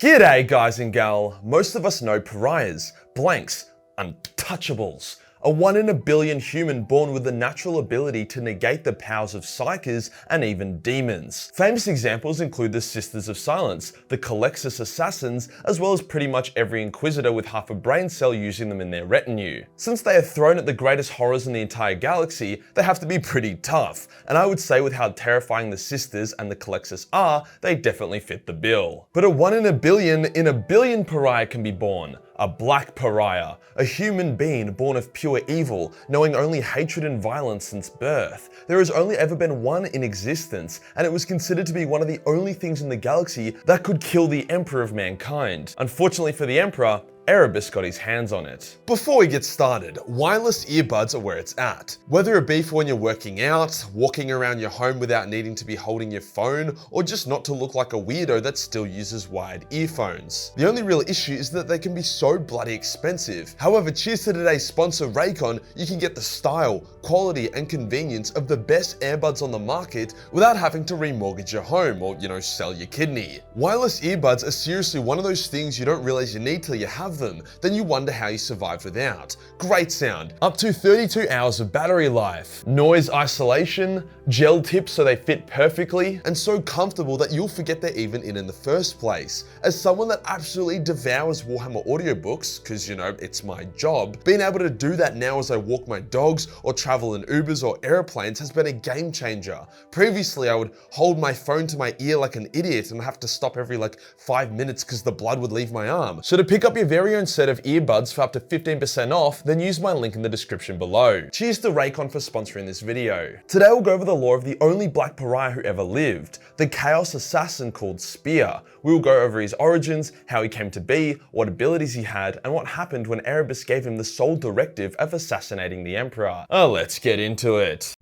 G'day guys and gal. Most of us know pariahs, blanks, untouchables. A 1 in a billion human born with the natural ability to negate the powers of psykers and even demons. Famous examples include the Sisters of Silence, the Colexus Assassins, as well as pretty much every Inquisitor with half a brain cell using them in their retinue. Since they are thrown at the greatest horrors in the entire galaxy, they have to be pretty tough, and I would say with how terrifying the Sisters and the Colexus are, they definitely fit the bill. But a 1 in a billion pariah can be born. A Black Pariah, a human being born of pure evil, knowing only hatred and violence since birth. There has only ever been one in existence, and it was considered to be one of the only things in the galaxy that could kill the Emperor of mankind. Unfortunately for the Emperor, Erebus got his hands on it. Before we get started, wireless earbuds are where it's at. Whether it be for when you're working out, walking around your home without needing to be holding your phone, or just not to look like a weirdo that still uses wired earphones. The only real issue is that they can be so bloody expensive. However, cheers to today's sponsor Raycon, you can get the style, quality, and convenience of the best earbuds on the market without having to remortgage your home or, sell your kidney. Wireless earbuds are seriously one of those things you don't realize you need till you have them, then you wonder how you survived without. Great sound, up to 32 hours of battery life, noise isolation, gel tips so they fit perfectly, and so comfortable that you'll forget they're even in the first place. As someone that absolutely devours Warhammer audiobooks, because it's my job, being able to do that now as I walk my dogs or travel in Ubers or airplanes has been a game changer. Previously, I would hold my phone to my ear like an idiot and have to stop every 5 minutes because the blood would leave my arm. So to pick up your very own set of earbuds for up to 15% off, then use my link in the description below. Cheers to Raycon for sponsoring this video. Today we'll go over the lore of the only Black Pariah who ever lived, the Chaos Assassin called Spear. We will go over his origins, how he came to be, what abilities he had, and what happened when Erebus gave him the sole directive of assassinating the Emperor. Let's get into it.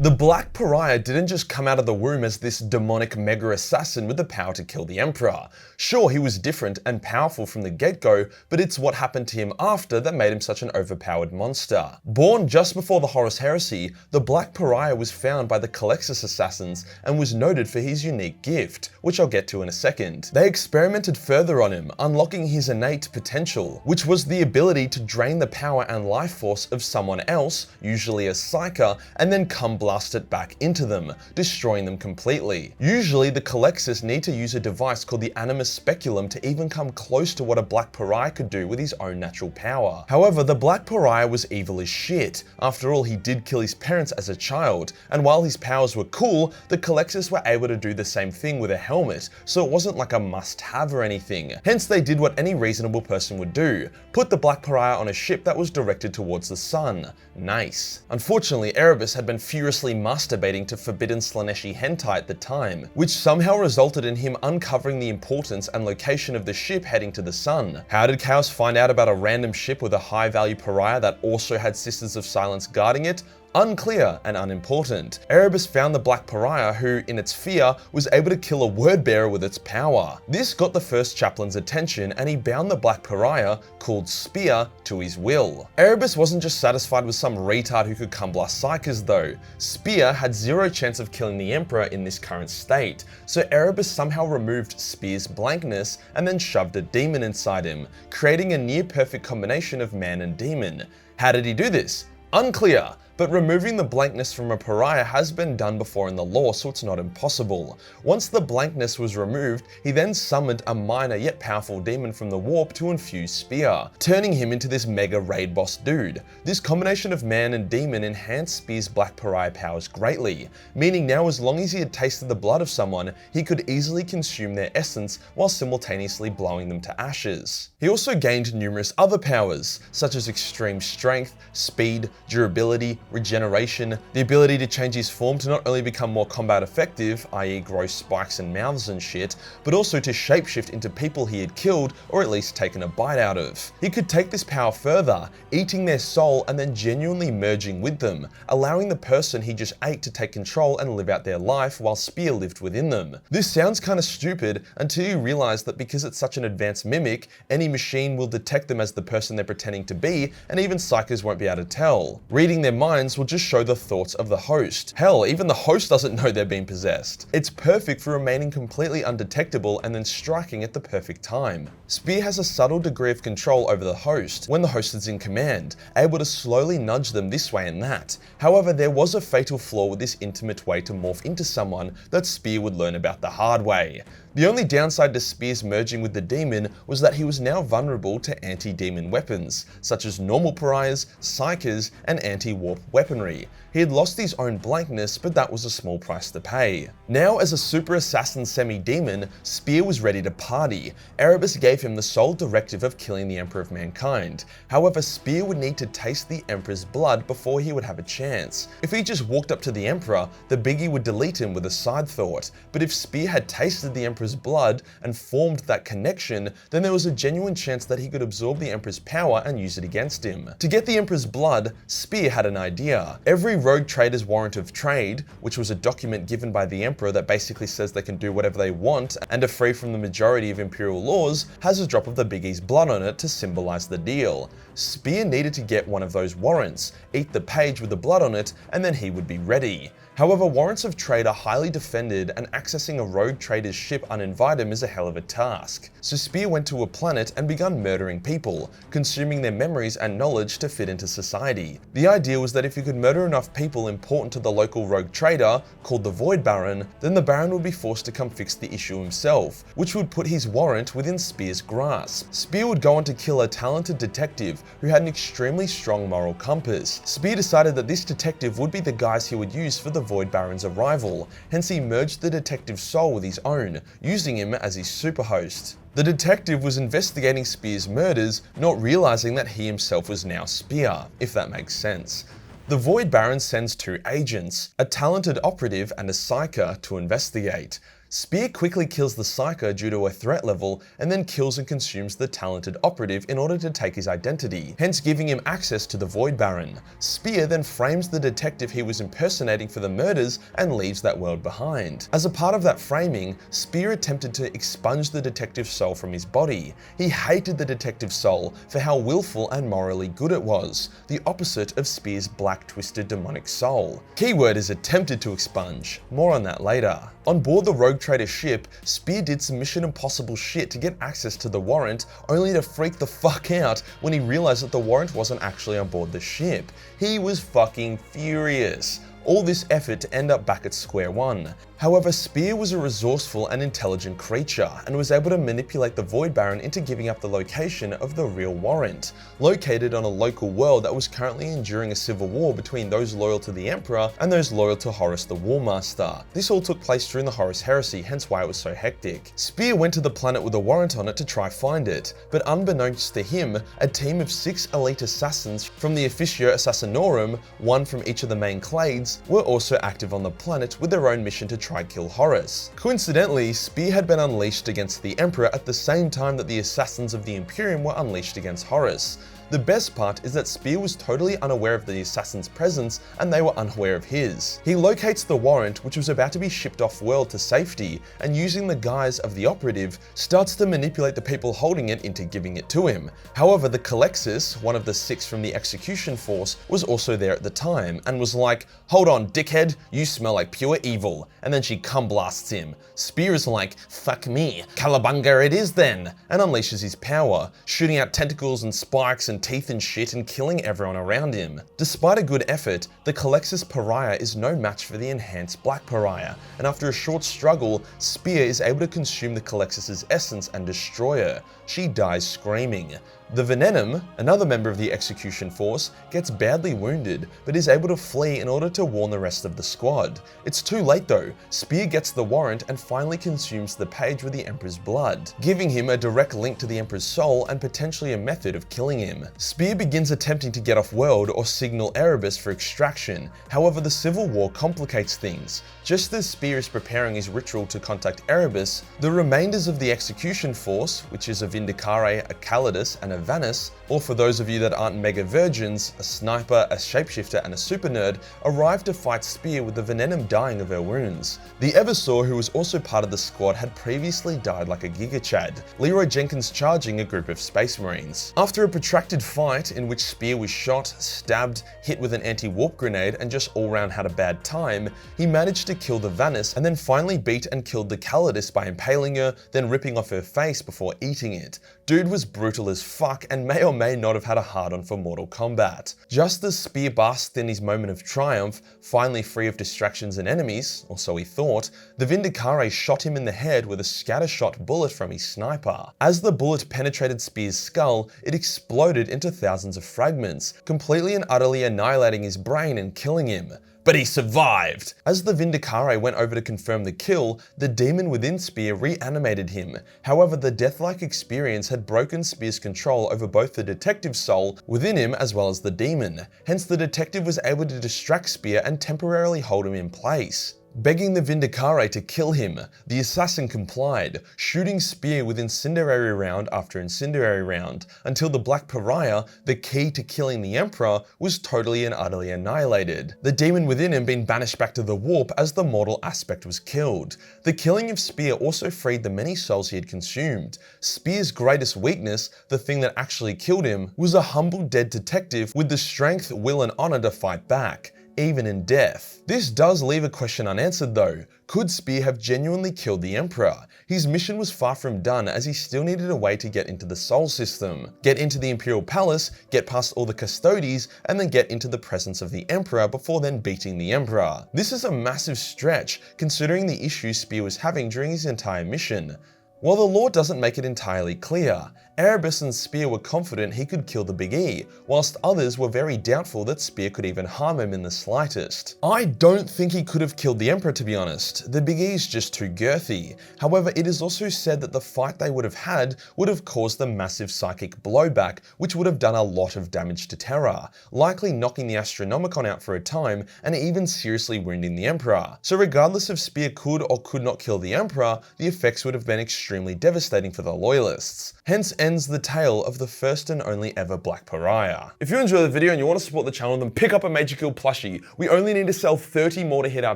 The Black Pariah didn't just come out of the womb as this demonic mega assassin with the power to kill the Emperor. Sure, he was different and powerful from the get-go, but it's what happened to him after that made him such an overpowered monster. Born just before the Horus Heresy, the Black Pariah was found by the Colexus Assassins and was noted for his unique gift, which I'll get to in a second. They experimented further on him, unlocking his innate potential, which was the ability to drain the power and life force of someone else, usually a psyker, and then blast it back into them, destroying them completely. Usually, the Colexus need to use a device called the Animus Speculum to even come close to what a Black Pariah could do with his own natural power. However, the Black Pariah was evil as shit. After all, he did kill his parents as a child, and while his powers were cool, the Colexus were able to do the same thing with a helmet, so it wasn't like a must-have or anything. Hence, they did what any reasonable person would do, put the Black Pariah on a ship that was directed towards the sun. Nice. Unfortunately, Erebus had been furiously masturbating to forbidden Slaneshi hentai at the time, which somehow resulted in him uncovering the importance and location of the ship heading to the sun. How did Chaos find out about a random ship with a high-value pariah that also had Sisters of Silence guarding it? Unclear and unimportant. Erebus found the Black Pariah who, in its fear, was able to kill a word bearer with its power. This got the first chaplain's attention and he bound the Black Pariah, called Spear, to his will. Erebus wasn't just satisfied with some retard who could come blast psykers though. Spear had zero chance of killing the Emperor in this current state, so Erebus somehow removed Spear's blankness and then shoved a demon inside him, creating a near-perfect combination of man and demon. How did he do this? Unclear. But removing the blankness from a pariah has been done before in the lore, so it's not impossible. Once the blankness was removed, he then summoned a minor yet powerful demon from the warp to infuse Spear, turning him into this mega raid boss dude. This combination of man and demon enhanced Spear's Black Pariah powers greatly, meaning now as long as he had tasted the blood of someone, he could easily consume their essence while simultaneously blowing them to ashes. He also gained numerous other powers, such as extreme strength, speed, durability, regeneration, the ability to change his form to not only become more combat effective, i.e. grow spikes and mouths and shit, but also to shapeshift into people he had killed or at least taken a bite out of. He could take this power further, eating their soul and then genuinely merging with them, allowing the person he just ate to take control and live out their life while Spear lived within them. This sounds kinda stupid until you realize that because it's such an advanced mimic, any machine will detect them as the person they're pretending to be, and even psykers won't be able to tell. Reading their minds minds will just show the thoughts of the host. Hell, even the host doesn't know they're being possessed. It's perfect for remaining completely undetectable and then striking at the perfect time. Spear has a subtle degree of control over the host when the host is in command, able to slowly nudge them this way and that. However, there was a fatal flaw with this intimate way to morph into someone that Spear would learn about the hard way. The only downside to Spear's merging with the demon was that he was now vulnerable to anti-demon weapons, such as normal pariahs, psykers, and anti-warp weaponry. He had lost his own blankness, but that was a small price to pay. Now, as a super assassin semi-demon, Spear was ready to party. Erebus gave him the sole directive of killing the Emperor of Mankind. However, Spear would need to taste the Emperor's blood before he would have a chance. If he just walked up to the Emperor, the Biggie would delete him with a side thought. But if Spear had tasted the Emperor's blood and formed that connection, then there was a genuine chance that he could absorb the Emperor's power and use it against him. To get the Emperor's blood, Spear had an idea. Every rogue trader's warrant of trade, which was a document given by the Emperor that basically says they can do whatever they want and are free from the majority of imperial laws, has a drop of the Biggie's blood on it to symbolize the deal. Spear needed to get one of those warrants, eat the page with the blood on it, and then he would be ready. However, warrants of trade are highly defended, and accessing a rogue trader's ship uninvited is a hell of a task. So Spear went to a planet and began murdering people, consuming their memories and knowledge to fit into society. The idea was that if he could murder enough people important to the local rogue trader, called the Void Baron, then the Baron would be forced to come fix the issue himself, which would put his warrant within Spear's grasp. Spear would go on to kill a talented detective who had an extremely strong moral compass. Spear decided that this detective would be the guys he would use for the Void Baron's arrival, hence he merged the detective's soul with his own, using him as his superhost. The detective was investigating Spear's murders, not realizing that he himself was now Spear, if that makes sense. The Void Baron sends two agents, a talented operative and a psyker, to investigate. Spear quickly kills the psyker due to a threat level and then kills and consumes the talented operative in order to take his identity, hence giving him access to the Void Baron. Spear then frames the detective he was impersonating for the murders and leaves that world behind. As a part of that framing, Spear attempted to expunge the detective's soul from his body. He hated the detective's soul for how willful and morally good it was, the opposite of Spear's black twisted demonic soul. Keyword is attempted to expunge, more on that later. On board the rogue trader ship, Spear did some Mission Impossible shit to get access to the warrant, only to freak the fuck out when he realized that the warrant wasn't actually on board the ship. He was fucking furious. All this effort to end up back at square one. However, Spear was a resourceful and intelligent creature and was able to manipulate the Void Baron into giving up the location of the real warrant, located on a local world that was currently enduring a civil war between those loyal to the Emperor and those loyal to Horus the War Master. This all took place during the Horus Heresy, hence why it was so hectic. Spear went to the planet with a warrant on it to try find it, but unbeknownst to him, a team of 6 elite assassins from the Officio Assassinorum, one from each of the main clades, were also active on the planet with their own mission to try kill Horus. Coincidentally, Spear had been unleashed against the Emperor at the same time that the assassins of the Imperium were unleashed against Horus. The best part is that Spear was totally unaware of the assassin's presence and they were unaware of his. He locates the warrant, which was about to be shipped off-world to safety, and using the guise of the operative, starts to manipulate the people holding it into giving it to him. However, the Calexis, one of the 6 from the execution force, was also there at the time and was like, "Hold on, dickhead, you smell like pure evil," and then she cum blasts him. Spear is like, "Fuck me, Calabunga it is then," and unleashes his power, shooting out tentacles and spikes and teeth and shit and killing everyone around him. Despite a good effort, the Calexis Pariah is no match for the enhanced Black Pariah, and after a short struggle, Spear is able to consume the Calexis' essence and destroy her. She dies screaming. The Venenum, another member of the execution force, gets badly wounded, but is able to flee in order to warn the rest of the squad. It's too late though. Spear gets the warrant and finally consumes the page with the Emperor's blood, giving him a direct link to the Emperor's soul and potentially a method of killing him. Spear begins attempting to get off world or signal Erebus for extraction. However, the civil war complicates things. Just as Spear is preparing his ritual to contact Erebus, the remainders of the execution force, which is a Vindicare, a Calidus, and a Pariah Vannis, or for those of you that aren't mega virgins, a sniper, a shapeshifter, and a super nerd, arrived to fight Spear with the Venenom dying of her wounds. The Eversaw, who was also part of the squad, had previously died like a Giga Chad, Leroy Jenkins charging a group of Space Marines. After a protracted fight in which Spear was shot, stabbed, hit with an anti-warp grenade, and just all round had a bad time, he managed to kill the Vannis and then finally beat and killed the Calidus by impaling her, then ripping off her face before eating it. Dude was brutal as fuck and may or may not have had a hard-on for Mortal Kombat. Just as Spear basked in his moment of triumph, finally free of distractions and enemies, or so he thought, the Vindicare shot him in the head with a scattershot bullet from his sniper. As the bullet penetrated Spear's skull, it exploded into thousands of fragments, completely and utterly annihilating his brain and killing him. But he survived! As the Vindicare went over to confirm the kill, the demon within Spear reanimated him. However, the death-like experience had broken Spear's control over both the detective's soul within him as well as the demon. Hence, the detective was able to distract Spear and temporarily hold him in place. Begging the Vindicare to kill him, the assassin complied, shooting Spear with incendiary round after incendiary round, until the Black Pariah, the key to killing the Emperor, was totally and utterly annihilated. The demon within him being banished back to the warp as the mortal aspect was killed. The killing of Spear also freed the many souls he had consumed. Spear's greatest weakness, the thing that actually killed him, was a humble dead detective with the strength, will and honor to fight back, even in death. This does leave a question unanswered though. Could Spear have genuinely killed the Emperor? His mission was far from done as he still needed a way to get into the Sol system, get into the Imperial Palace, get past all the Custodes, and then get into the presence of the Emperor before then beating the Emperor. This is a massive stretch considering the issues Spear was having during his entire mission. While the lore doesn't make it entirely clear, Erebus and Spear were confident he could kill the Big E, whilst others were very doubtful that Spear could even harm him in the slightest. I don't think he could have killed the Emperor, to be honest. The Big E is just too girthy. However, it is also said that the fight they would have had would have caused a massive psychic blowback, which would have done a lot of damage to Terra, likely knocking the Astronomicon out for a time and even seriously wounding the Emperor. So regardless if Spear could or could not kill the Emperor, the effects would have been extremely devastating for the Loyalists. Hence ends the tale of the first and only ever Black Pariah. If you enjoyed the video and you want to support the channel, then pick up a Majorkill plushie. We only need to sell 30 more to hit our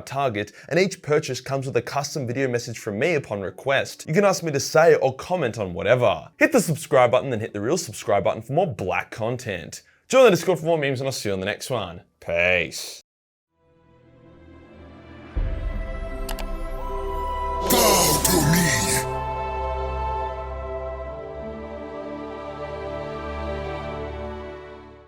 target, and each purchase comes with a custom video message from me upon request. You can ask me to say or comment on whatever. Hit the subscribe button, then hit the real subscribe button for more black content. Join the Discord for more memes, and I'll see you on the next one. Peace.